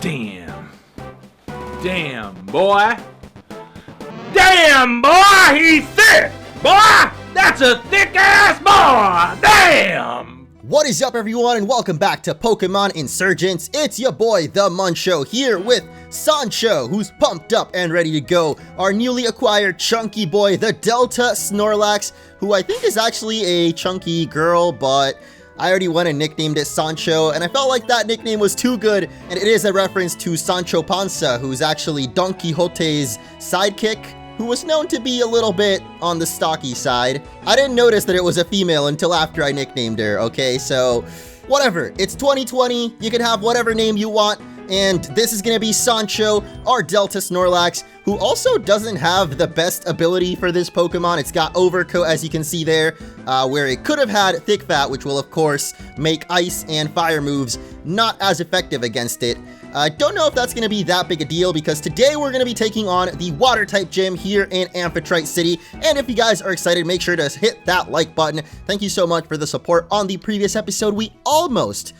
Damn. Damn, boy. Damn, boy, he's thick. Boy, that's a thick-ass boy. Damn. What is up, everyone, and welcome back to Pokemon Insurgence. It's your boy, the Muncho, here with Sancho, who's pumped up and ready to go. Our newly acquired chunky boy, the Delta Snorlax, who I think is actually a chunky girl, but I already went and nicknamed it Sancho, and I felt like that nickname was too good, and it is a reference to Sancho Panza, who's actually Don Quixote's sidekick, who was known to be a little bit on the stocky side. I didn't notice that it was a female until after I nicknamed her, okay? So, whatever. It's 2020, you can have whatever name you want, and this is gonna be Sancho, our Delta Snorlax, who also doesn't have the best ability for this Pokemon. It's got Overcoat, as you can see there, where it could have had Thick Fat, which will, of course, make Ice and Fire moves not as effective against it. I don't know if that's going to be that big a deal, because today we're going to be taking on the Water-type gym here in Amphitrite City, and if you guys are excited, make sure to hit that like button. Thank you so much for the support on the previous episode. We almost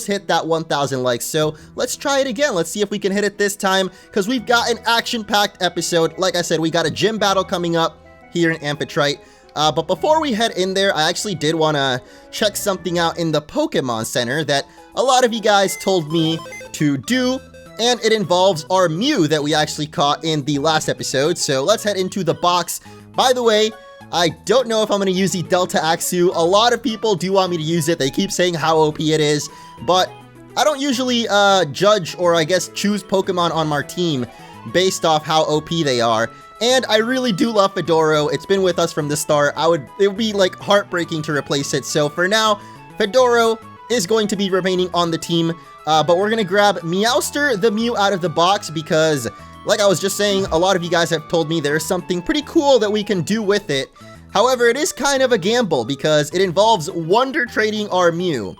hit that 1,000 likes, so let's try it again. Let's see if we can hit it this time, because we've got an action-packed episode. Like I said, we got a gym battle coming up here in Amphitrite. But before we head in there, I actually did want to check something out in the Pokemon Center that a lot of you guys told me to do, and it involves our Mew that we actually caught in the last episode. So let's head into the box. By the way, I don't know if I'm going to use the Delta Axew. A lot of people do want me to use it. They keep saying how OP it is, but I don't usually judge, or I guess choose Pokemon on my team based off how OP they are. And I really do love Fedoro. It's been with us from the start. It would be like heartbreaking to replace it. So for now, Fedoro is going to be remaining on the team. But we're going to grab Meowster the Mew out of the box because, like I was just saying, a lot of you guys have told me there's something pretty cool that we can do with it. However, it is kind of a gamble because it involves Wonder Trading our Mew.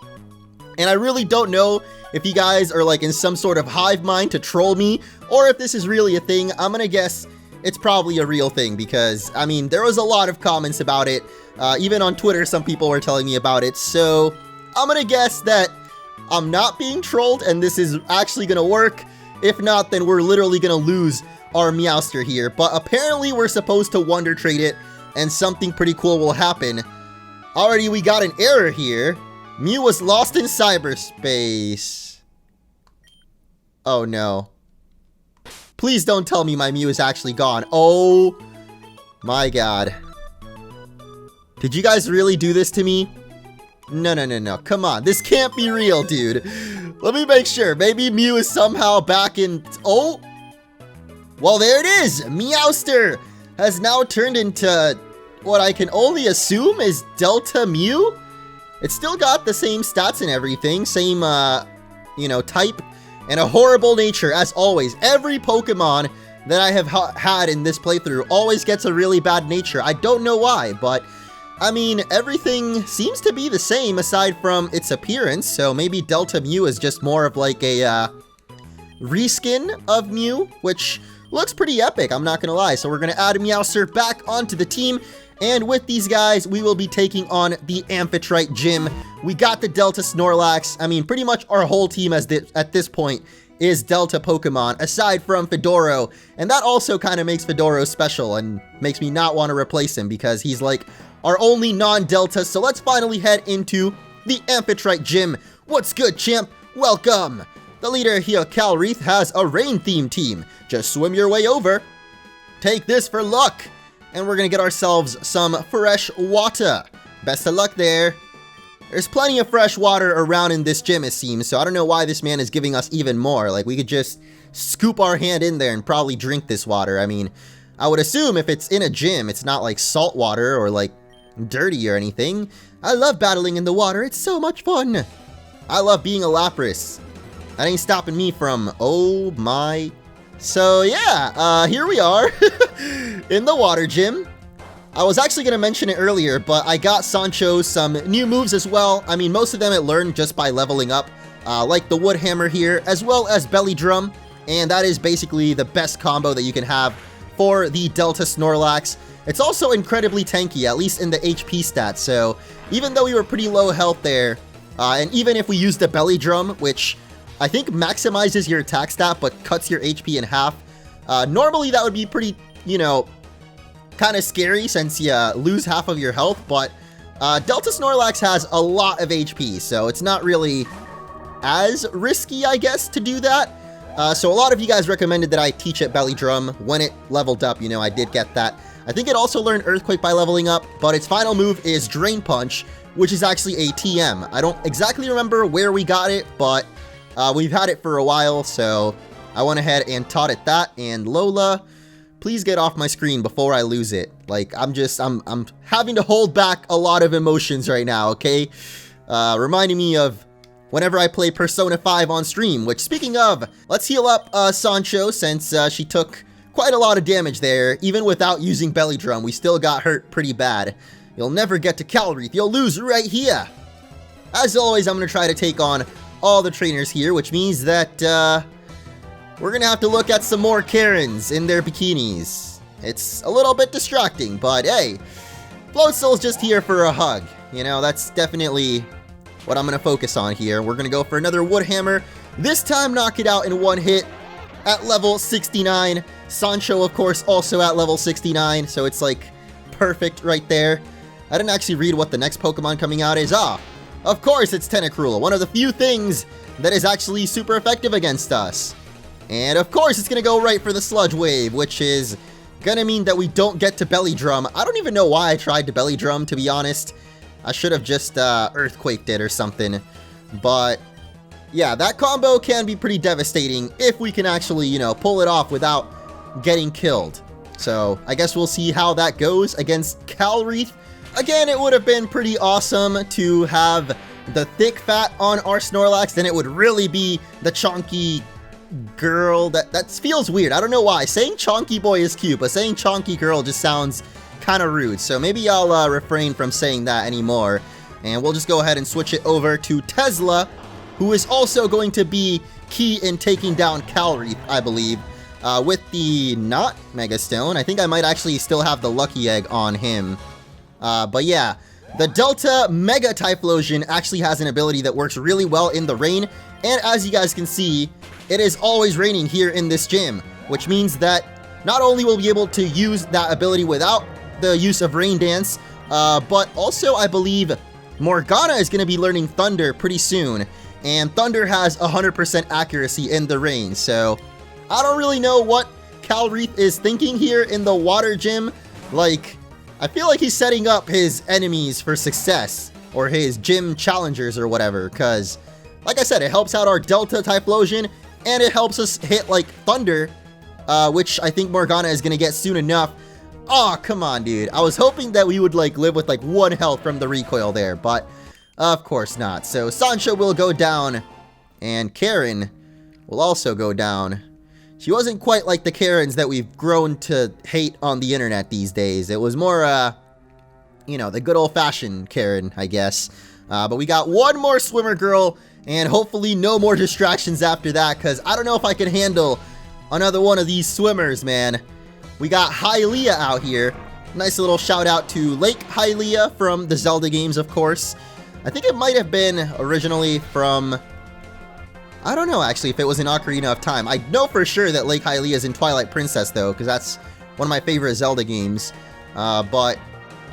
And I really don't know if you guys are like in some sort of hive mind to troll me, or if this is really a thing. I'm going to guess it's probably a real thing because, I mean, there was a lot of comments about it. Even on Twitter, some people were telling me about it. So I'm going to guess that I'm not being trolled and this is actually going to work. If not, then we're literally going to lose our Meowster here. But apparently we're supposed to Wonder Trade it and something pretty cool will happen. Already we got an error here. Mew was lost in cyberspace. Oh no. Please don't tell me my Mew is actually gone. Oh my god. Did you guys really do this to me? No. Come on. This can't be real, dude. Let me make sure. Maybe Mew is somehow back in... Oh! Well, there it is! Meowster has now turned into what I can only assume is Delta Mew? It's still got the same stats and everything. Same, type. And a horrible nature, as always. Every Pokemon that I have had in this playthrough always gets a really bad nature. I don't know why, but I mean, everything seems to be the same aside from its appearance. So maybe Delta Mew is just more of like a reskin of Mew, which looks pretty epic, I'm not gonna lie. So we're gonna add Meowster back onto the team. And with these guys, we will be taking on the Amphitrite gym. We got the Delta Snorlax. I mean, pretty much our whole team at this point is Delta Pokemon, aside from Fedoro. And that also kind of makes Fedoro special and makes me not want to replace him because he's like our only non-Delta. So let's finally head into the Amphitrite gym. What's good, champ? Welcome. The leader here, Calreath, has a rain-themed team. Just swim your way over. Take this for luck. And we're gonna get ourselves some fresh water. Best of luck there. There's plenty of fresh water around in this gym, it seems, so I don't know why this man is giving us even more. Like, we could just scoop our hand in there and probably drink this water. I mean, I would assume if it's in a gym, it's not like salt water or like dirty or anything. I love battling in the water, it's so much fun. I love being a Lapras. That ain't stopping me from, oh my... So yeah, here we are in the water gym. I was actually going to mention it earlier, but I got Sancho some new moves as well. I mean, most of them it learned just by leveling up, like the Wood Hammer here, as well as Belly Drum. And that is basically the best combo that you can have for the Delta Snorlax. It's also incredibly tanky, at least in the HP stats. So even though we were pretty low health there, and even if we used the Belly Drum, which I think maximizes your attack stat, but cuts your HP in half. Normally that would be pretty, you know, kind of scary since you lose half of your health, but Delta Snorlax has a lot of HP, so it's not really as risky, I guess, to do that. So a lot of you guys recommended that I teach it Belly Drum when it leveled up. You know, I did get that. I think it also learned Earthquake by leveling up, but its final move is Drain Punch, which is actually a TM. I don't exactly remember where we got it, but we've had it for a while, so I went ahead and taught it that. And Lola, please get off my screen before I lose it. Like, I'm having to hold back a lot of emotions right now, okay? Reminding me of whenever I play Persona 5 on stream, which, speaking of, let's heal up Sancho, since she took quite a lot of damage there. Even without using Belly Drum, we still got hurt pretty bad. You'll never get to Calreath. You'll lose right here. As always, I'm going to try to take on all the trainers here, which means that we're going to have to look at some more Karens in their bikinis. It's a little bit distracting, but hey, Floatzel's just here for a hug. You know, that's definitely what I'm going to focus on here. We're going to go for another Wood Hammer. This time, knock it out in one hit at level 69. Sancho, of course, also at level 69, so it's like perfect right there. I didn't actually read what the next Pokemon coming out is. Of course it's Tentacruel, one of the few things that is actually super effective against us. And of course it's going to go right for the Sludge Wave, which is going to mean that we don't get to Belly Drum. I don't even know why I tried to Belly Drum, to be honest. I should have just Earthquaked it or something. But yeah, that combo can be pretty devastating if we can actually, you know, pull it off without getting killed. So I guess we'll see how that goes against Calreath. Again, it would have been pretty awesome to have the thick fat on our Snorlax. Then it would really be the chonky girl. That feels weird. I don't know why. Saying chonky boy is cute, but saying chonky girl just sounds kind of rude. So maybe I'll refrain from saying that anymore. And we'll just go ahead and switch it over to Tesla, who is also going to be key in taking down Calreath, I believe. With the not Mega Stone. I think I might actually still have the Lucky Egg on him. But yeah, the Delta Mega Typhlosion actually has an ability that works really well in the rain. And as you guys can see, it is always raining here in this gym, which means that not only will we be able to use that ability without the use of Rain Dance, but also I believe Morgana is going to be learning Thunder pretty soon. And Thunder has 100% accuracy in the rain, so I don't really know what Calreath is thinking here in the water gym. Like, I feel like he's setting up his enemies for success, or his gym challengers or whatever, because, like I said, it helps out our Delta Typhlosion, and it helps us hit, like, Thunder, which I think Morgana is going to get soon enough. Aw, come on, dude. I was hoping that we would, like, live with, like, 1 health from the recoil there, but of course not. So Sancho will go down, and Karen will also go down. She wasn't quite like the Karens that we've grown to hate on the internet these days. It was more, you know, the good old-fashioned Karen, I guess. But we got one more swimmer girl, and hopefully no more distractions after that, because I don't know if I can handle another one of these swimmers, man. We got Hylia out here. Nice little shout out to Lake Hylia from the Zelda games, of course. I think it might have been originally from, I don't know actually if it was in Ocarina of Time. I know for sure that Lake Hylia is in Twilight Princess though, because that's one of my favorite Zelda games. But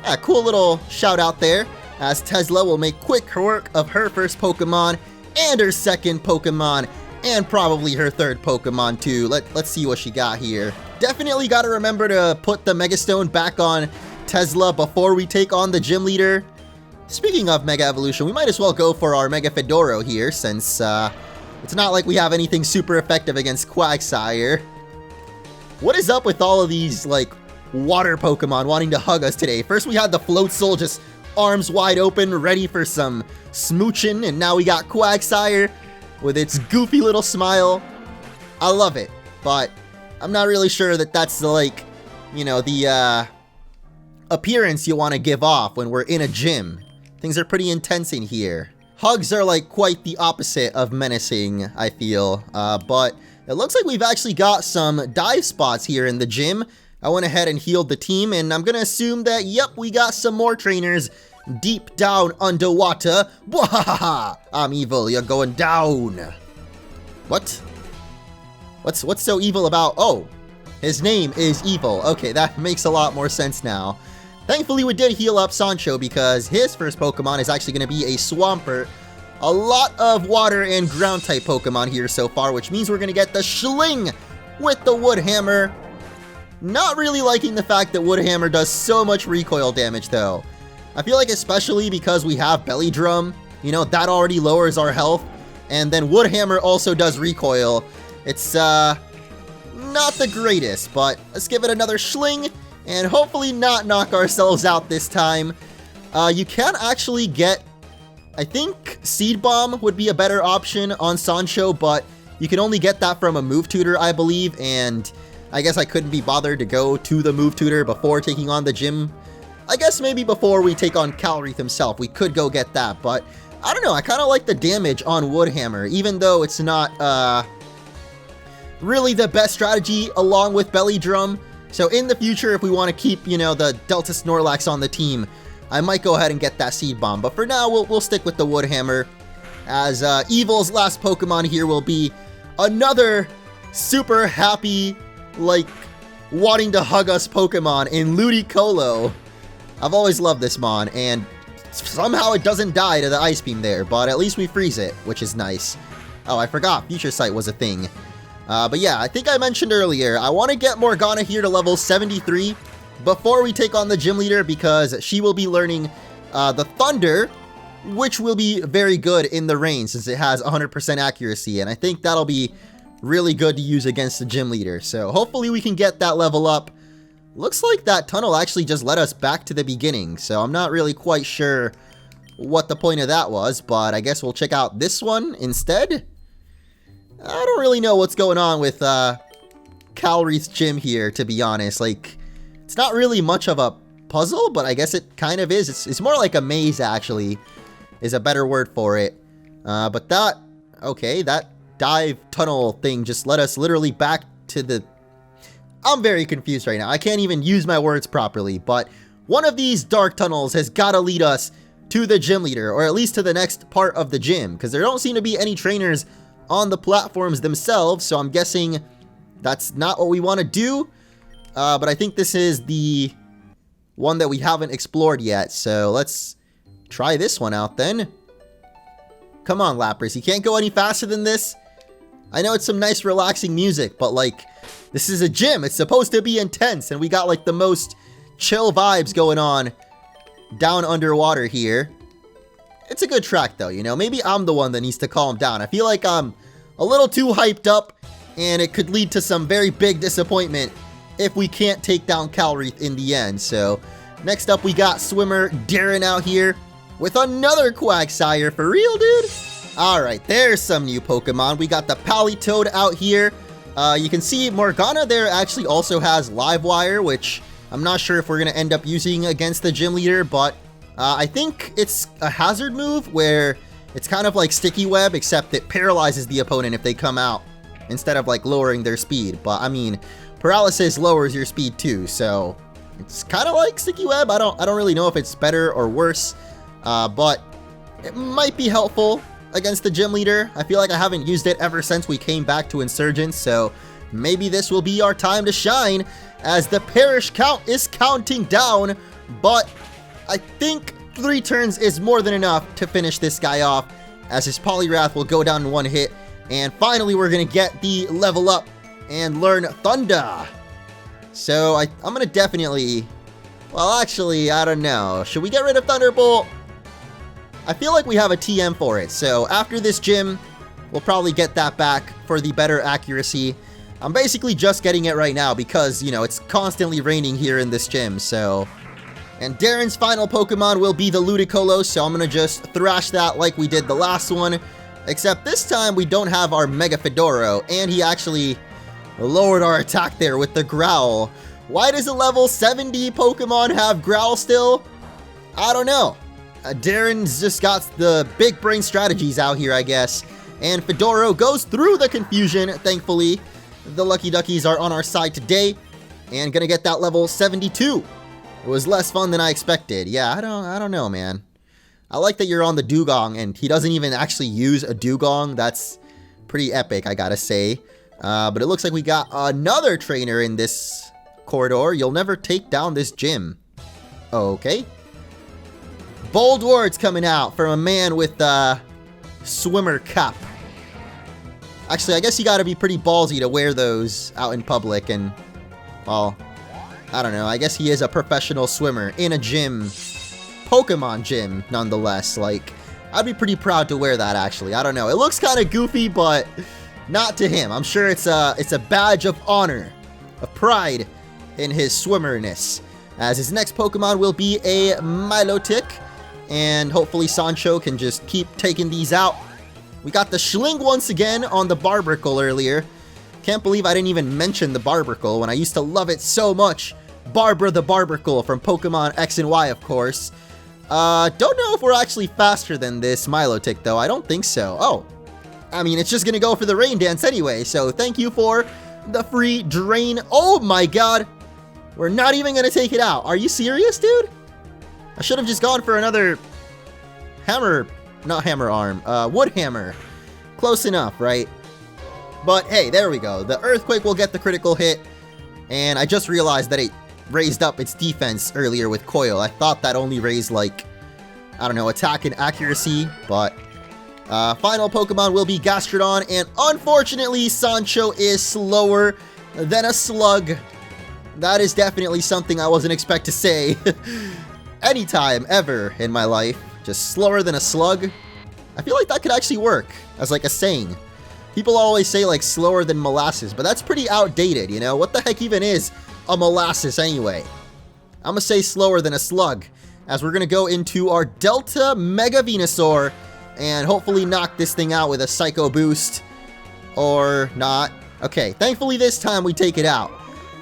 yeah, cool little shout out there, as Tesla will make quick work of her first Pokemon and her second Pokemon and probably her third Pokemon too. Let's see what she got here. Definitely got to remember to put the Mega Stone back on Tesla before we take on the gym leader. Speaking of Mega Evolution, we might as well go for our Mega Fedoro here, since it's not like we have anything super effective against Quagsire. What is up with all of these, like, water Pokemon wanting to hug us today? First we had the Floatzel just arms wide open, ready for some smooching, and now we got Quagsire with its goofy little smile. I love it, but I'm not really sure that that's the, like, you know, the appearance you want to give off when we're in a gym. Things are pretty intense in here. Hugs are like quite the opposite of menacing, I feel. But it looks like we've actually got some dive spots here in the gym. I went ahead and healed the team, and I'm gonna assume that, yep, we got some more trainers deep down underwater. Bwahaha! I'm evil, you're going down. What? What's so evil about... Oh, his name is Evil. Okay, that makes a lot more sense now. Thankfully, we did heal up Sancho because his first Pokemon is actually going to be a Swampert. A lot of water and ground type Pokemon here so far, which means we're going to get the Schling with the Wood Hammer. Not really liking the fact that Wood Hammer does so much recoil damage though. I feel like especially because we have Belly Drum, you know, that already lowers our health. And then Wood Hammer also does recoil. It's not the greatest, but let's give it another Schling and hopefully not knock ourselves out this time. You can actually get, I think Seed Bomb would be a better option on Sancho, but you can only get that from a move tutor, I believe, and I guess I couldn't be bothered to go to the move tutor before taking on the gym. I guess maybe before we take on Calreath himself, we could go get that, but I don't know, I kind of like the damage on Wood Hammer, even though it's not really the best strategy along with Belly Drum. So in the future, if we want to keep, you know, the Delta Snorlax on the team, I might go ahead and get that Seed Bomb, but for now, we'll stick with the Wood Hammer, as Evil's last Pokemon here will be another super happy, like, wanting to hug us Pokemon in Ludicolo. I've always loved this Mon, and somehow it doesn't die to the Ice Beam there, but at least we freeze it, which is nice. Oh, I forgot Future Sight was a thing. But yeah, I think I mentioned earlier, I want to get Morgana here to level 73 before we take on the gym leader, because she will be learning the Thunder, which will be very good in the rain since it has 100% accuracy, and I think that'll be really good to use against the gym leader. So hopefully we can get that level up. Looks like that tunnel actually just led us back to the beginning, so I'm not really quite sure what the point of that was, but I guess we'll check out this one instead. I don't really know what's going on with Calreath's gym here, to be honest. Like, it's not really much of a puzzle, but I guess it kind of is. It's more like a maze, actually, is a better word for it. But that, okay, that dive tunnel thing just led us literally back to the... I'm very confused right now. I can't even use my words properly, but one of these dark tunnels has got to lead us to the gym leader, or at least to the next part of the gym, because there don't seem to be any trainers on the platforms themselves, so I'm guessing that's not what we want to do. But I think this is the one that we haven't explored yet, so let's try this one out then. Come on, Lapras, you can't go any faster than this. I know it's some nice relaxing music, but like, this is a gym. It's supposed to be intense, and we got like the most chill vibes going on down underwater here. It's a good track though, you know, maybe I'm the one that needs to calm down. I feel like I'm a little too hyped up, and it could lead to some very big disappointment if we can't take down Calreath in the end. So next up we got Swimmer Darren out here with another Quagsire. For real, dude? Alright, there's some new Pokemon. We got the Palitoad out here. You can see Morgana there actually also has Livewire, which I'm not sure if we're going to end up using against the gym leader, but I think it's a hazard move where it's kind of like Sticky Web, except it paralyzes the opponent if they come out instead of like lowering their speed. But I mean, paralysis lowers your speed too, so it's kind of like Sticky Web. I don't really know if it's better or worse, but it might be helpful against the gym leader. I feel like I haven't used it ever since we came back to Insurgence, so maybe this will be our time to shine as the parish count is counting down, but I think 3 turns is more than enough to finish this guy off, as his Poliwrath will go down in 1 hit, and finally we're going to get the level up and learn Thunder. So I'm going to definitely, well actually, I don't know, should we get rid of Thunderbolt? I feel like we have a TM for it, so after this gym, we'll probably get that back for the better accuracy. I'm basically just getting it right now because, you know, it's constantly raining here in this gym, so... And Darren's final Pokemon will be the Ludicolo, so I'm going to just thrash that like we did the last one. Except this time we don't have our Mega Fedoro, and he actually lowered our attack there with the Growl. Why does a level 70 Pokemon have Growl still? I don't know. Darren's just got the big brain strategies out here, I guess. And Fedoro goes through the confusion, thankfully. The Lucky Duckies are on our side today, and gonna get that level 72. It was less fun than I expected. Yeah, I don't know, man. I like that you're on the Dugong, and he doesn't even actually use a Dugong. That's Pretty epic, I gotta say. But it looks like we got another trainer in this corridor. You'll never take down this gym. Okay. Bold words coming out from a man with a swimmer cap. Actually, I guess you gotta be pretty ballsy to wear those out in public and, well, I don't know. I guess he is a professional swimmer in a gym. Pokemon gym, nonetheless. Like, I'd be pretty proud to wear that, actually. I don't know. It looks kind of goofy, but not to him. I'm sure it's a badge of honor, of pride in his swimmerness. As his next Pokemon will be a Milotic, and hopefully Sancho can just keep taking these out. We got the Schling once again on the Barbercle earlier. Can't believe I didn't even mention the Barbercle when I used to love it so much. Barbara the Barbercle from Pokemon X and Y, of course. Don't know if we're actually faster than this Milotic, though. I don't think so. Oh, I mean, it's just gonna go for the Rain Dance anyway, so thank you for the free Drain. Oh my god! We're not even gonna take it out. Are you serious, dude? I should have just gone for another hammer, not hammer arm, wood hammer. Close enough, right? But hey, there we go. The Earthquake will get the critical hit, and I just realized that it raised up its defense earlier with Coil. I thought that only raised, like, I don't know, attack and accuracy, but final Pokemon will be Gastrodon, and unfortunately, Sancho is slower than a slug. That is definitely something I wasn't expect to say anytime ever in my life. Just slower than a slug. I feel like that could actually work as like a saying. People always say like slower than molasses, but that's pretty outdated, you know? What the heck even is a molasses anyway? I'm gonna say slower than a slug, as we're gonna go into our Delta Mega Venusaur and hopefully knock this thing out with a Psycho Boost. Or not. Okay, thankfully this time we take it out,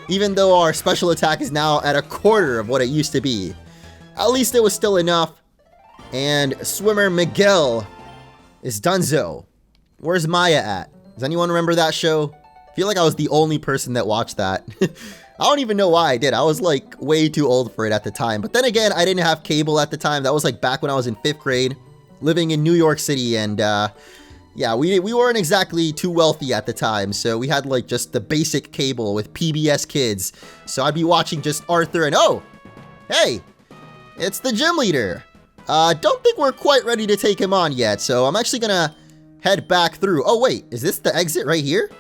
even though our special attack is now at a quarter of what it used to be. At least it was still enough. And Swimmer Miguel is donezo. Where's Maya at? Does anyone remember that show? I feel like I was the only person that watched that. I don't even know why I did. I was like way too old for it at the time. But then again, I didn't have cable at the time. That was like back when I was in 5th grade, living in New York City. And yeah, we weren't exactly too wealthy at the time. So we had like just the basic cable with PBS Kids. So I'd be watching just Arthur and oh, hey, it's the gym leader. Don't think we're quite ready to take him on yet. So I'm actually gonna head back through. Oh wait, is this the exit right here?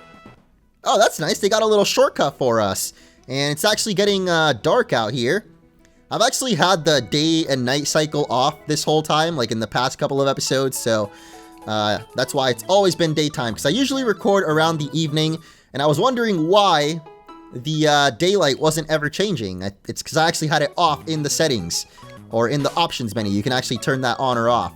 Oh, that's nice. They got a little shortcut for us. And it's actually getting dark out here. I've actually had the day and night cycle off this whole time, like in the past couple of episodes. So that's why it's always been daytime, because I usually record around the evening. And I was wondering why the daylight wasn't ever changing. It's because I actually had it off in the settings, or in the options menu. You can actually turn that on or off.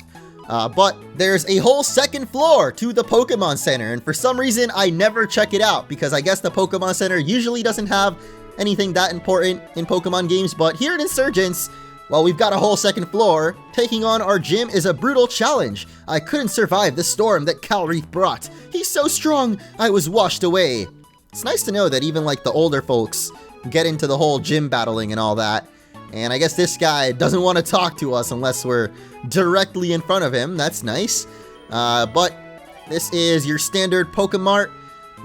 But there's a whole second floor to the Pokemon Center, and for some reason I never check it out, because I guess the Pokemon Center usually doesn't have anything that important in Pokemon games. But here in Insurgence, well, we've got a whole second floor. Taking on our gym is a brutal challenge. I couldn't survive the storm that Calreath brought. He's so strong, I was washed away. It's nice to know that even like the older folks get into the whole gym battling and all that. And I guess this guy doesn't want to talk to us unless we're directly in front of him. That's nice. But this is your standard Pokemart.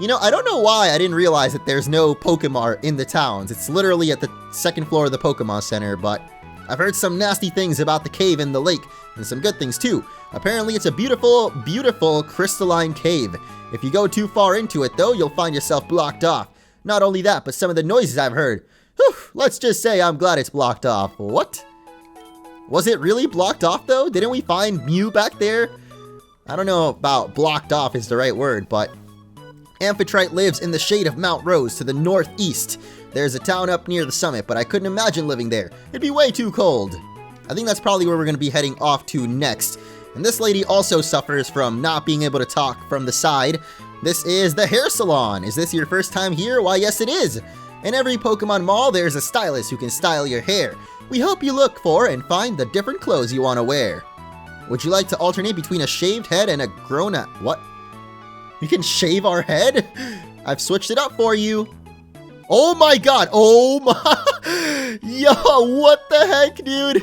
You know, I don't know why I didn't realize that there's no Pokemart in the towns. It's literally at the second floor of the Pokemon Center, but I've heard some nasty things about the cave in the lake, and some good things too. Apparently it's a beautiful, beautiful crystalline cave. If you go too far into it though, you'll find yourself blocked off. Not only that, but some of the noises I've heard. Whew, let's just say I'm glad it's blocked off. What? Was it really blocked off though? Didn't we find Mew back there? I don't know about blocked off is the right word, but Amphitrite lives in the shade of Mount Rose to the northeast. There's a town up near the summit, but I couldn't imagine living there. It'd be way too cold. I think that's probably where we're going to be heading off to next. And this lady also suffers from not being able to talk from the side. This is the hair salon. Is this your first time here? Why, yes it is. In every Pokemon mall, there's a stylist who can style your hair. We hope you look for and find the different clothes you want to wear. Would you like to alternate between a shaved head and a grown-up? What? You can shave our head? I've switched it up for you. Oh my god. Oh my. Yo, what the heck, dude?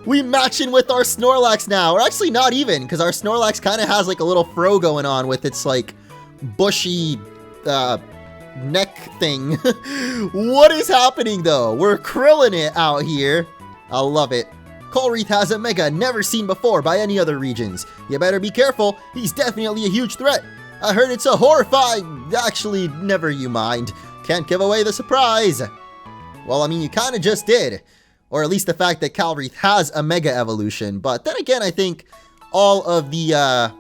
We matching with our Snorlax now. Or actually not even, because our Snorlax kind of has like a little fro going on with its like bushy, neck thing. What is happening though? We're krilling it out here. I love it. Calreath has a mega never seen before by any other regions. You better be careful. He's definitely a huge threat. I heard it's a horrifying... Actually, never you mind. Can't give away the surprise. Well, I mean, you kind of just did. Or at least the fact that Calreath has a mega evolution. But then again, I think all of the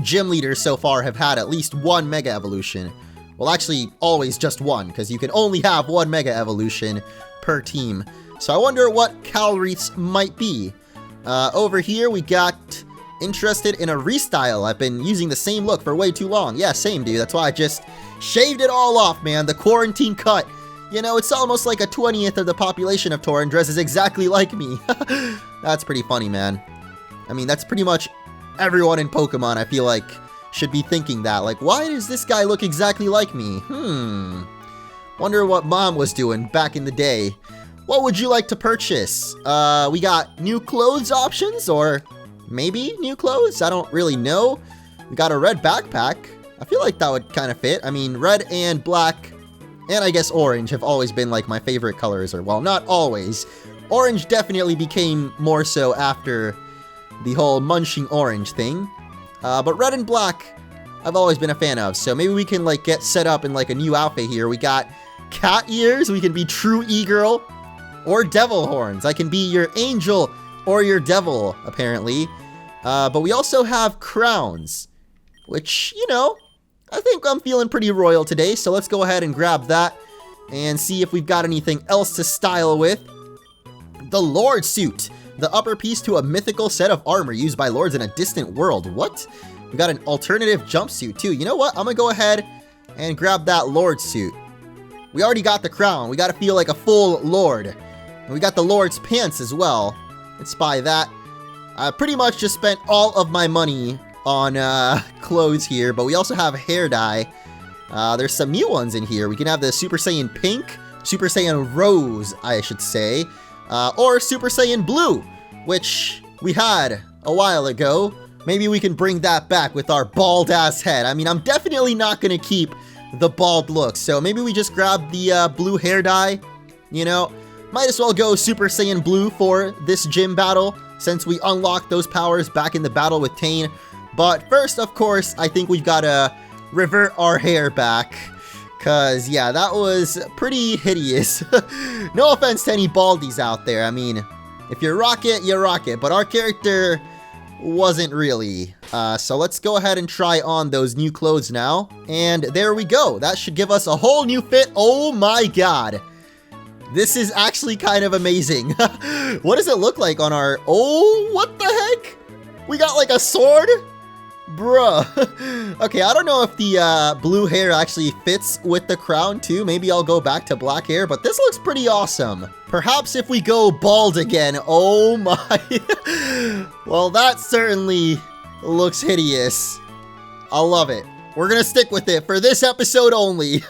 gym leaders so far have had at least one mega evolution. Well, actually, always just one, because you can only have one mega evolution per team. So I wonder what Calreath's might be. Over here, we got interested in a restyle. I've been using the same look for way too long. Yeah, same, dude. That's why I just shaved it all off, man. The quarantine cut. You know, it's almost like a 20th of the population of Tauren dresses exactly like me. That's pretty funny, man. I mean, that's pretty much everyone in Pokemon, I feel like, should be thinking that. Like, why does this guy look exactly like me? Wonder what Mom was doing back in the day. What would you like to purchase? We got new clothes options, or maybe new clothes? I don't really know. We got a red backpack. I feel like that would kind of fit. I mean, red and black, and I guess orange have always been like my favorite colors, or well, not always. Orange definitely became more so after the whole MunchingOrange thing. But red and black, I've always been a fan of. So maybe we can like get set up in like a new outfit here. We got cat ears. We can be true e-girl. Or devil horns. I can be your angel or your devil, apparently. But we also have crowns, which, you know, I think I'm feeling pretty royal today. So let's go ahead and grab that and see if we've got anything else to style with. The Lord Suit, the upper piece to a mythical set of armor used by lords in a distant world. What? We got an alternative jumpsuit too. You know what? I'm gonna go ahead and grab that Lord Suit. We already got the crown. We gotta feel like a full lord. And we got the Lord's pants as well. Let's buy that. I pretty much just spent all of my money on clothes here, but we also have hair dye. There's some new ones in here. We can have the Super Saiyan Pink, Super Saiyan Rose, I should say, or Super Saiyan Blue, which we had a while ago. Maybe we can bring that back with our bald-ass head. I mean, I'm definitely not going to keep the bald look, so maybe we just grab the blue hair dye, you know? Might as well go Super Saiyan Blue for this gym battle, since we unlocked those powers back in the battle with Tane. But first, of course, I think we've got to revert our hair back, because, yeah, that was pretty hideous. No offense to any baldies out there. I mean, if you rock it, you rock it. But our character wasn't really. So let's go ahead and try on those new clothes now. And there we go. That should give us a whole new fit. Oh my god. This is actually kind of amazing. What does it look like on our... Oh, what the heck? We got like a sword? Bruh. Okay, I don't know if the blue hair actually fits with the crown too. Maybe I'll go back to black hair, but this looks pretty awesome. Perhaps if we go bald again. Oh my. Well, that certainly looks hideous. I love it. We're gonna stick with it for this episode only.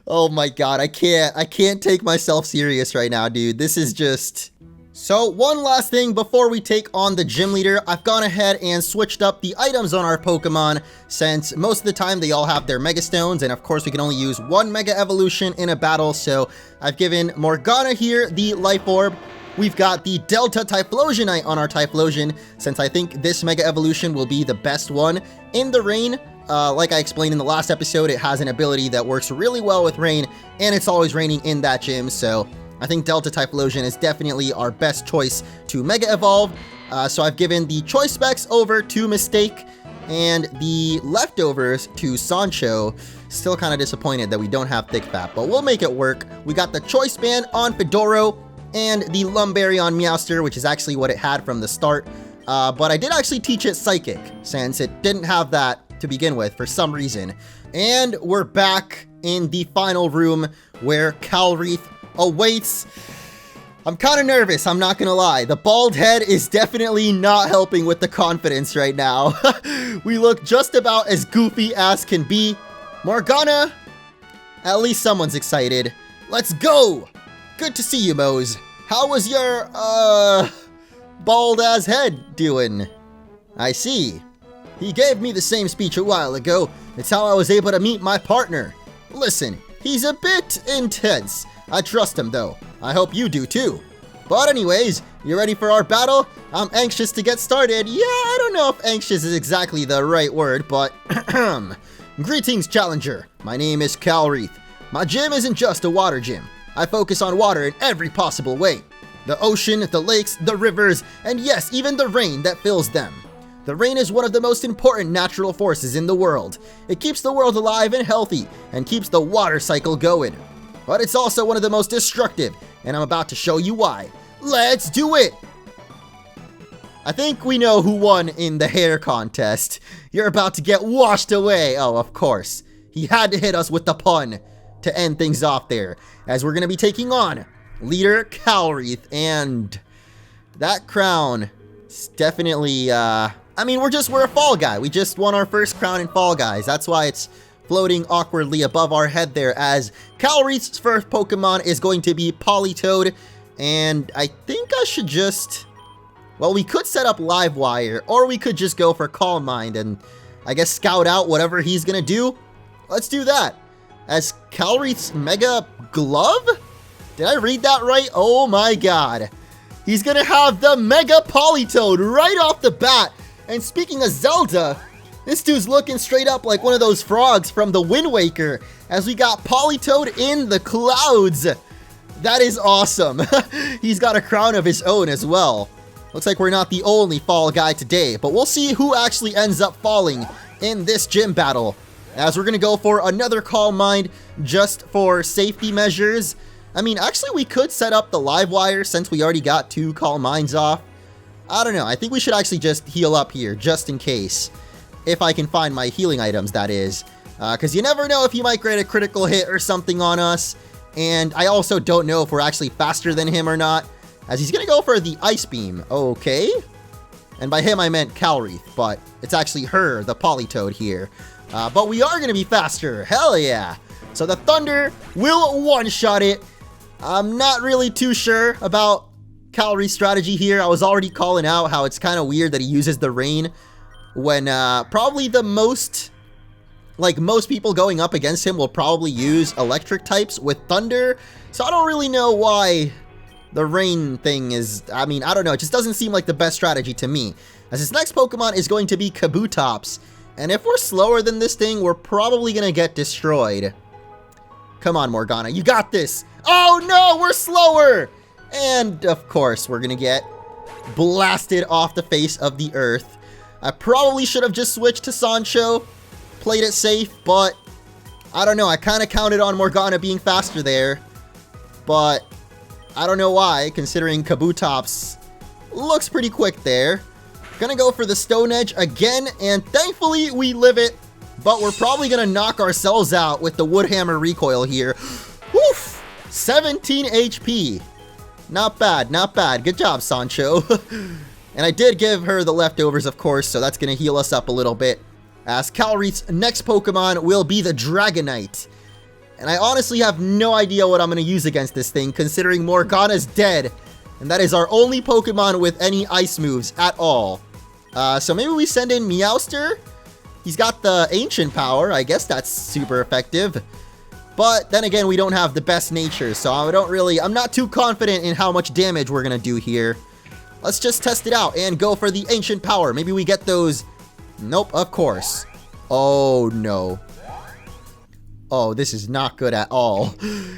Oh my god, I can't take myself serious right now, dude. This is just... So, one last thing before we take on the gym leader, I've gone ahead and switched up the items on our Pokemon, since most of the time they all have their Mega Stones, and of course we can only use one Mega Evolution in a battle, so I've given Morgana here the Life Orb. We've got the Delta Typhlosionite on our Typhlosion, since I think this Mega Evolution will be the best one in the rain. Like I explained in the last episode, it has an ability that works really well with rain, and it's always raining in that gym, so I think Delta Typhlosion is definitely our best choice to Mega Evolve. So I've given the choice specs over to Mistake, and the leftovers to Sancho. Still kind of disappointed that we don't have Thick Fat, but we'll make it work. We got the choice band on Fedoro, and the Lumberry on Meowster, which is actually what it had from the start. But I did actually teach it Psychic, since it didn't have that to begin with for some reason. And we're back in the final room where Calreath awaits. I'm kind of nervous, I'm not gonna lie. The bald head is definitely not helping with the confidence right now. We look just about as goofy as can be. Morgana, at least someone's excited. Let's go! Good to see you, Mose. How was your, bald-ass head doing? I see. He gave me the same speech a while ago. It's how I was able to meet my partner. Listen, he's a bit intense. I trust him though. I hope you do too. But anyways, you ready for our battle? I'm anxious to get started. Yeah, I don't know if anxious is exactly the right word, but greetings, challenger. My name is Calreath. My gym isn't just a water gym. I focus on water in every possible way. The ocean, the lakes, the rivers, and yes, even the rain that fills them. The rain is one of the most important natural forces in the world. It keeps the world alive and healthy, and keeps the water cycle going. But it's also one of the most destructive, and I'm about to show you why. Let's do it! I think we know who won in the hair contest. You're about to get washed away. Oh, of course. He had to hit us with the pun to end things off there, as we're going to be taking on Leader Calreath, and that crown is definitely, I mean, we're a Fall Guy. We just won our first crown in Fall Guys. That's why it's floating awkwardly above our head there, as Calreath's first Pokemon is going to be Politoed, and I think I should just, well, we could set up Live Wire, or we could just go for Calm Mind and I guess scout out whatever he's gonna do. Let's do that. As Calreath's Mega Glove? Did I read that right? Oh my god. He's gonna have the Mega Politoed right off the bat. And speaking of Zelda, this dude's looking straight up like one of those frogs from the Wind Waker, as we got Politoed in the clouds. That is awesome. He's got a crown of his own as well. Looks like we're not the only Fall Guy today, but we'll see who actually ends up falling in this gym battle, as we're gonna go for another Calm Mind just for safety measures. I mean, actually we could set up the Live Wire since we already got 2 Calm Minds off. I don't know, I think we should actually just heal up here just in case. If I can find my healing items, that is. Because you never know if you might get a critical hit or something on us. And I also don't know if we're actually faster than him or not, as he's gonna go for the Ice Beam. Okay. And by him I meant Calreath, but it's actually her, the Politoed here. But we are gonna be faster, hell yeah. So the Thunder will one-shot it. I'm not really too sure about Calreath's strategy here. I was already calling out how it's kind of weird that he uses the Rain when probably the most people going up against him will probably use electric types with Thunder. So I don't really know why the Rain thing is, I mean, I don't know. It just doesn't seem like the best strategy to me. As his next Pokemon is going to be Kabutops. And if we're slower than this thing, we're probably going to get destroyed. Come on, Morgana, you got this. Oh no, we're slower. And of course, we're going to get blasted off the face of the earth. I probably should have just switched to Sancho, played it safe, but I don't know. I kind of counted on Morgana being faster there, but I don't know why, considering Kabutops looks pretty quick there. Gonna go for the Stone Edge again, and thankfully we live it, but we're probably gonna knock ourselves out with the Wood Hammer recoil here. Woof! 17 HP. Not bad, not bad. Good job, Sancho. And I did give her the leftovers, of course, so that's going to heal us up a little bit. As Calreath's next Pokemon will be the Dragonite. And I honestly have no idea what I'm going to use against this thing, considering Morgana's dead. And that is our only Pokemon with any ice moves at all. So maybe we send in Meowster. He's got the Ancient Power. I guess that's super effective. But then again, we don't have the best nature, so I'm not too confident in how much damage we're going to do here. Let's just test it out and go for the Ancient Power. Maybe we get those. Nope, of course. Oh, no. Oh, this is not good at all.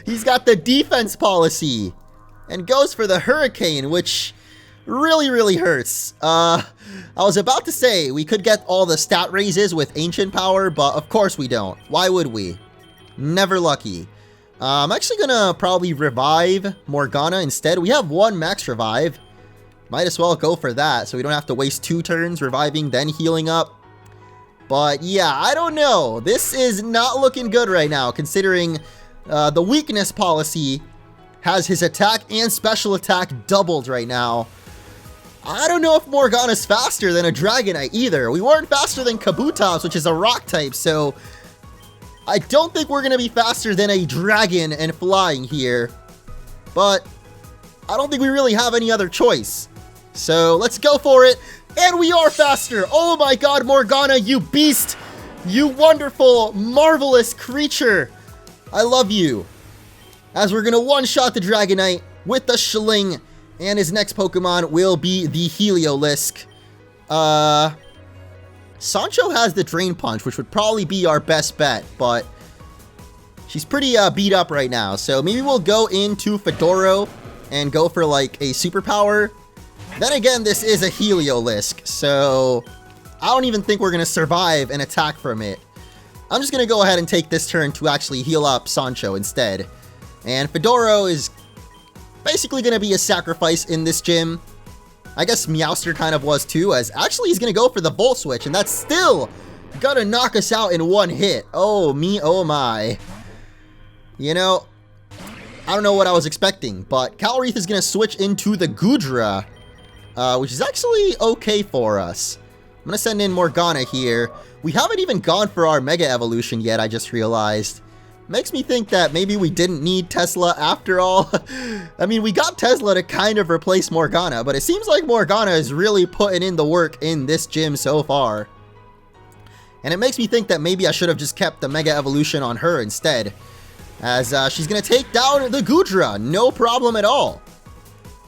He's got the Defense Policy and goes for the Hurricane, which really, really hurts. I was about to say we could get all the stat raises with Ancient Power, but of course we don't. Why would we? Never lucky. I'm actually gonna probably revive Morgana instead. We have 1 max revive. Might as well go for that so we don't have to waste 2 turns reviving then healing up. But yeah, I don't know. This is not looking good right now, considering the weakness policy has his attack and special attack doubled right now. I don't know if Morgana's faster than a Dragonite either. We weren't faster than Kabutops, which is a rock type, so I don't think we're going to be faster than a dragon and flying here. But I don't think we really have any other choice. So let's go for it. And we are faster! Oh my god, Morgana, you beast! You wonderful, marvelous creature! I love you. As we're gonna one-shot the Dragonite with the Schling, and his next Pokemon will be the Heliolisk. Sancho has the Drain Punch, which would probably be our best bet, but she's pretty beat up right now, so maybe we'll go into Fedoro and go for like a superpower. Then again, this is a Heliolisk, so I don't even think we're gonna survive an attack from it. I'm just gonna go ahead and take this turn to actually heal up Sancho instead. And Fedoro is basically gonna be a sacrifice in this gym. I guess Meowster kind of was too, as actually he's gonna go for the Volt Switch, and that's still gonna knock us out in one hit. Oh me, oh my. You know, I don't know what I was expecting, but Calreath is gonna switch into the Goodra, which is actually okay for us. I'm gonna send in Morgana here. We haven't even gone for our Mega Evolution yet, I just realized. Makes me think that maybe we didn't need Tesla after all. I mean, we got Tesla to kind of replace Morgana, but it seems like Morgana is really putting in the work in this gym so far. And it makes me think that maybe I should have just kept the Mega Evolution on her instead, as she's gonna take down the Goodra, no problem at all.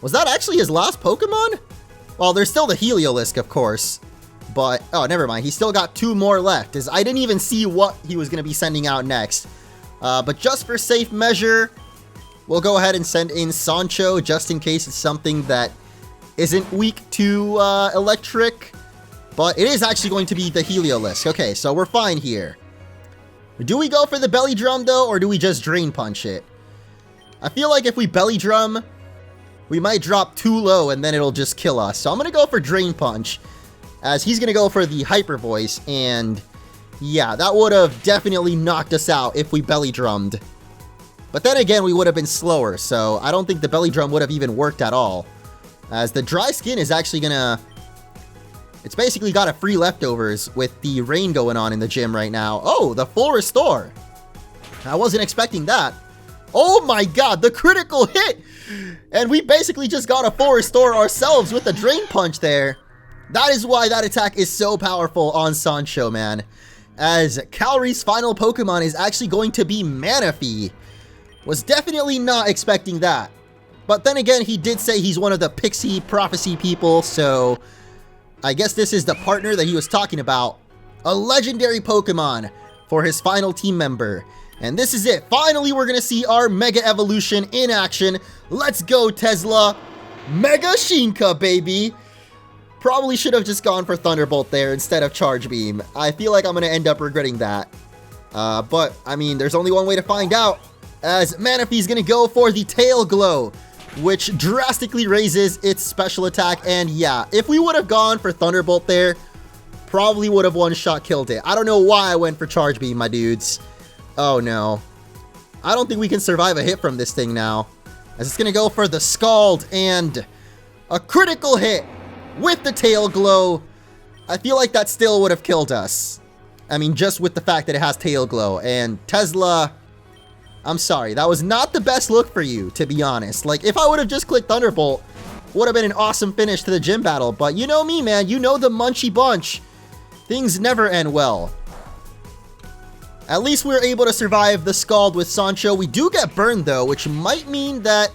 Was that actually his last Pokemon? Well, there's still the Heliolisk, of course. But, oh, never mind. He still got 2 more left, as I didn't even see what he was going to be sending out next. But just for safe measure, we'll go ahead and send in Sancho, just in case it's something that isn't weak to electric. But it is actually going to be the Heliolisk. Okay, so we're fine here. Do we go for the Belly Drum, though, or do we just Drain Punch it? I feel like if we Belly Drum, we might drop too low, and then it'll just kill us. So I'm going to go for Drain Punch, as he's going to go for the Hyper Voice, and yeah, that would have definitely knocked us out if we Belly Drummed. But then again, we would have been slower, so I don't think the Belly Drum would have even worked at all. As the Dry Skin is actually going to... It's basically got a free leftovers with the rain going on in the gym right now. Oh, the full restore. I wasn't expecting that. Oh my god, the critical hit! And we basically just got a full restore ourselves with the Drain Punch there. That is why that attack is so powerful on Sancho, man. As Calreath's final Pokemon is actually going to be Manaphy. Was definitely not expecting that. But then again, he did say he's one of the Pixie Prophecy people, so I guess this is the partner that he was talking about. A legendary Pokemon for his final team member. And this is it. Finally, we're going to see our Mega Evolution in action. Let's go, Tesla. Mega Shinka, baby. Probably should have just gone for Thunderbolt there instead of Charge Beam. I feel like I'm going to end up regretting that. But, I mean, there's only one way to find out. As Manaphy's going to go for the Tail Glow, which drastically raises its special attack. And yeah, if we would have gone for Thunderbolt there, probably would have one-shot killed it. I don't know why I went for Charge Beam, my dudes. Oh, no. I don't think we can survive a hit from this thing now, as it's going to go for the Scald and a critical hit with the Tail Glow. I feel like that still would have killed us. I mean, just with the fact that it has Tail Glow. And Tesla, I'm sorry, that was not the best look for you, to be honest. Like, if I would have just clicked Thunderbolt, would have been an awesome finish to the gym battle. But you know me, man. You know the Munchie Bunch. Things never end well. At least we were able to survive the Scald with Sancho. We do get burned, though, which might mean that,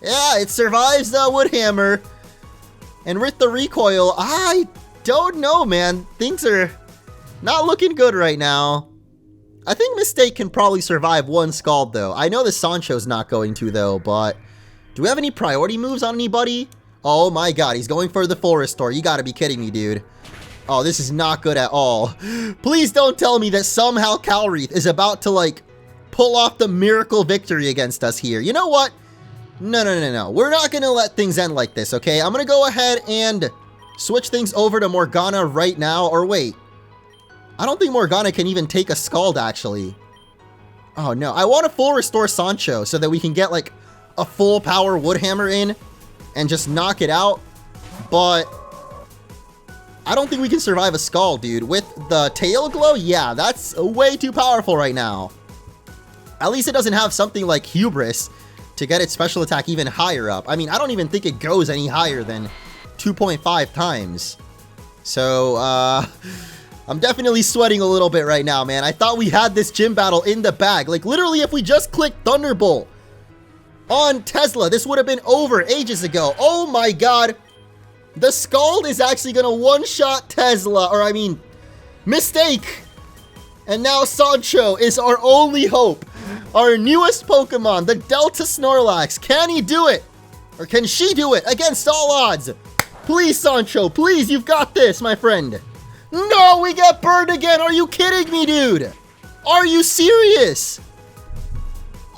yeah, it survives the Wood Hammer. And with the recoil, I don't know, man. Things are not looking good right now. I think Mistake can probably survive one Scald, though. I know the Sancho's not going to, though, but do we have any priority moves on anybody? Oh my god, he's going for the full restore. You gotta be kidding me, dude. Oh, this is not good at all. Please don't tell me that somehow Calreath is about to, like, pull off the miracle victory against us here. You know what? No. We're not gonna let things end like this, okay? I'm gonna go ahead and switch things over to Morgana right now. Or wait. I don't think Morgana can even take a Scald, actually. Oh, no. I want to full restore Sancho so that we can get, like, a full power Wood Hammer in and just knock it out. But I don't think we can survive a Scald, dude. With the Tail Glow, yeah, that's way too powerful right now. At least it doesn't have something like Hubris to get its special attack even higher up. I mean, I don't even think it goes any higher than 2.5 times. So, I'm definitely sweating a little bit right now, man. I thought we had this gym battle in the bag. Like, literally, if we just clicked Thunderbolt on Tesla, this would have been over ages ago. Oh my god. The Scald is actually gonna one-shot Tesla, or I mean, mistake. And now Sancho is our only hope. Our newest Pokemon, the Delta Snorlax. Can he do it? Or can she do it against all odds? Please, Sancho, please, you've got this, my friend. No, we get burned again. Are you kidding me, dude? Are you serious?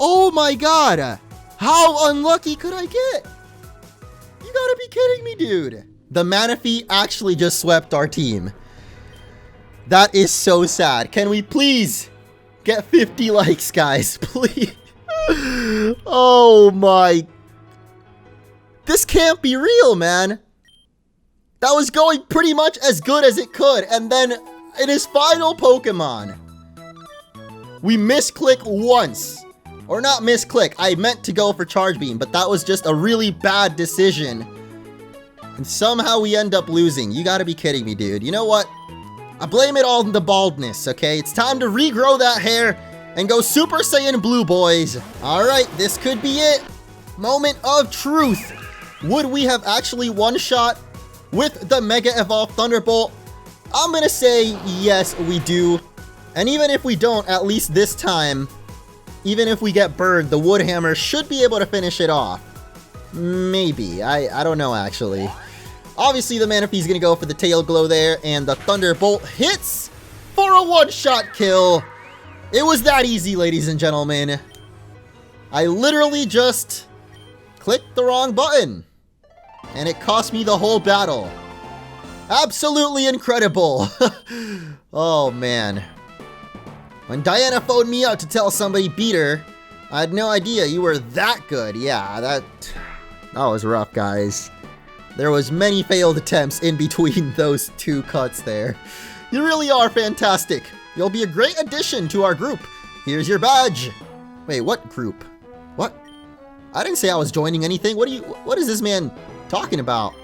Oh my god. How unlucky could I get? You gotta be kidding me, dude. The Manaphy actually just swept our team. That is so sad. Can we please get 50 likes, guys? Please. Oh my. This can't be real, man. That was going pretty much as good as it could. And then in his final Pokemon, we misclick once. Or not misclick. I meant to go for Charge Beam, but that was just a really bad decision. And somehow we end up losing. You gotta be kidding me, dude. You know what? I blame it all on the baldness, okay? It's time to regrow that hair and go Super Saiyan Blue, boys. All right, this could be it. Moment of truth. Would we have actually one-shot with the Mega Evolved Thunderbolt? I'm gonna say yes, we do. And even if we don't, at least this time, even if we get burned, the Wood Hammer should be able to finish it off. Maybe. I don't know, actually. Obviously, the Manaphy's gonna go for the Tail Glow there, and the Thunderbolt hits for a one-shot kill. It was that easy, ladies and gentlemen. I literally just clicked the wrong button, and it cost me the whole battle. Absolutely incredible. Oh, man. When Diana phoned me out to tell somebody beat her, I had no idea you were that good. Yeah, that was rough, guys. There was many failed attempts in between those two cuts there. You really are fantastic. You'll be a great addition to our group. Here's your badge. Wait, what group? What? I didn't say I was joining anything. What is this man talking about?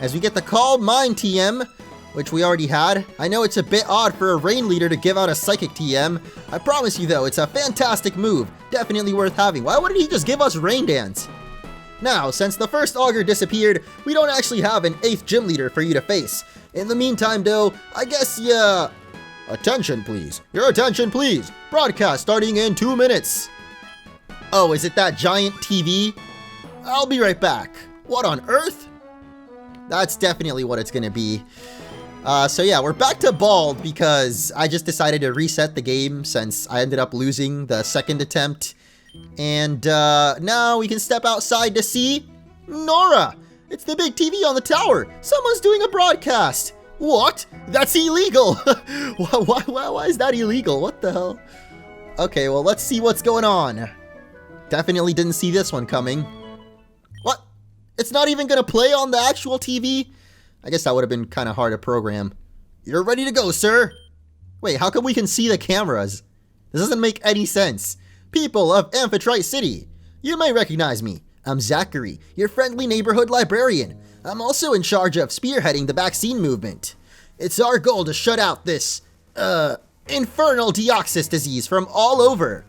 As we get the Calm Mind TM, which we already had. I know it's a bit odd for a Rain Leader to give out a Psychic TM. I promise you though, it's a fantastic move. Definitely worth having. Why wouldn't he just give us Rain Dance? Now, since the first Augur disappeared, we don't actually have an 8th gym leader for you to face. In the meantime, though, I guess attention, please. Your attention, please. Broadcast starting in 2 minutes. Oh, is it that giant TV? I'll be right back. What on earth? That's definitely what it's gonna be. So yeah, we're back to Bald because I just decided to reset the game since I ended up losing the second attempt. And now we can step outside to see Nora. It's the big TV on the tower. Someone's doing a broadcast. What? That's illegal. Why is that illegal? What the hell? Okay, well, let's see what's going on. Definitely didn't see this one coming. What? It's not even gonna play on the actual TV? I guess that would have been kind of hard to program. You're ready to go, sir. Wait, how come we can see the cameras? This doesn't make any sense. People of Amphitrite City, you may recognize me. I'm Zachary, your friendly neighborhood librarian. I'm also in charge of spearheading the vaccine movement. It's our goal to shut out this, infernal Deoxys disease from all over.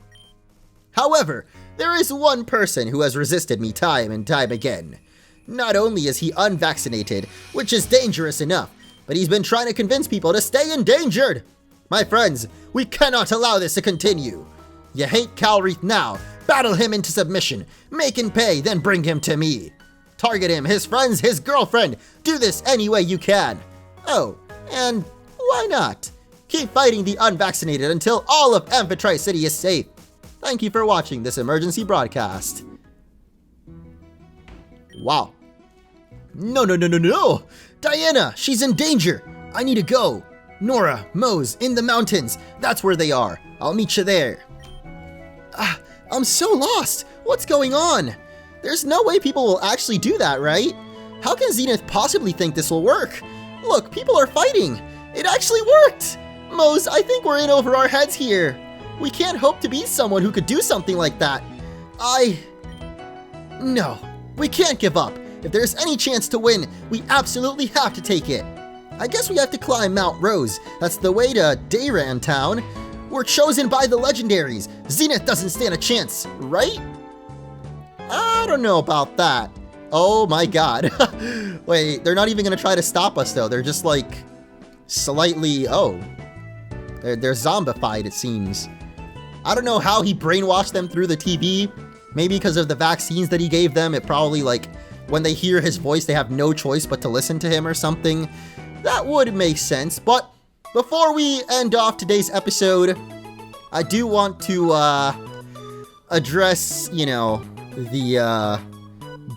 However, there is one person who has resisted me time and time again. Not only is he unvaccinated, which is dangerous enough, but he's been trying to convince people to stay endangered. My friends, we cannot allow this to continue. You hate Calreath now, battle him into submission, make him pay, then bring him to me. Target him, his friends, his girlfriend, do this any way you can. Oh, and why not? Keep fighting the unvaccinated until all of Amphitrite City is safe. Thank you for watching this emergency broadcast. Wow. No. Diana, she's in danger. I need to go. Nora, Mose, in the mountains. That's where they are. I'll meet you there. I'm so lost. What's going on? There's no way people will actually do that, right? How can Zenith possibly think this will work? Look, people are fighting. It actually worked. Mose, I think we're in over our heads here. We can't hope to beat someone who could do something like that. No, we can't give up. If there's any chance to win, we absolutely have to take it. I guess we have to climb Mount Rose. That's the way to Dayran Town. We're chosen by the legendaries. Zenith doesn't stand a chance, right? I don't know about that. Oh my god. Wait, they're not even gonna try to stop us though. They're just like slightly, they're zombified, it seems. I don't know how he brainwashed them through the TV. Maybe because of the vaccines that he gave them. It probably, like, when they hear his voice, they have no choice but to listen to him or something. That would make sense. But before we end off today's episode, I do want to address, you know, the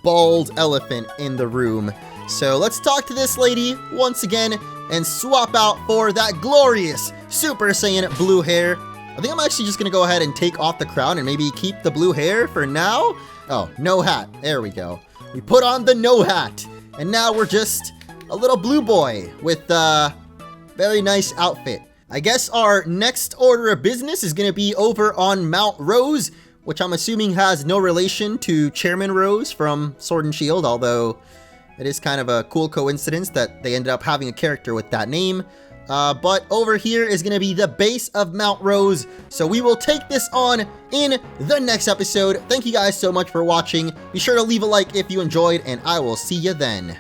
bald elephant in the room. So let's talk to this lady once again and swap out for that glorious Super Saiyan blue hair. I think I'm actually just gonna go ahead and take off the crown and maybe keep the blue hair for now. Oh, no hat. There we go. We put on the no hat. And now we're just a little blue boy with a very nice outfit. I guess our next order of business is gonna be over on Mount Rose, which I'm assuming has no relation to Chairman Rose from Sword and Shield, although it is kind of a cool coincidence that they ended up having a character with that name. But over here is going to be the base of Mount Rose, so we will take this on in the next episode. Thank you guys so much for watching. Be sure to leave a like if you enjoyed, and I will see you then.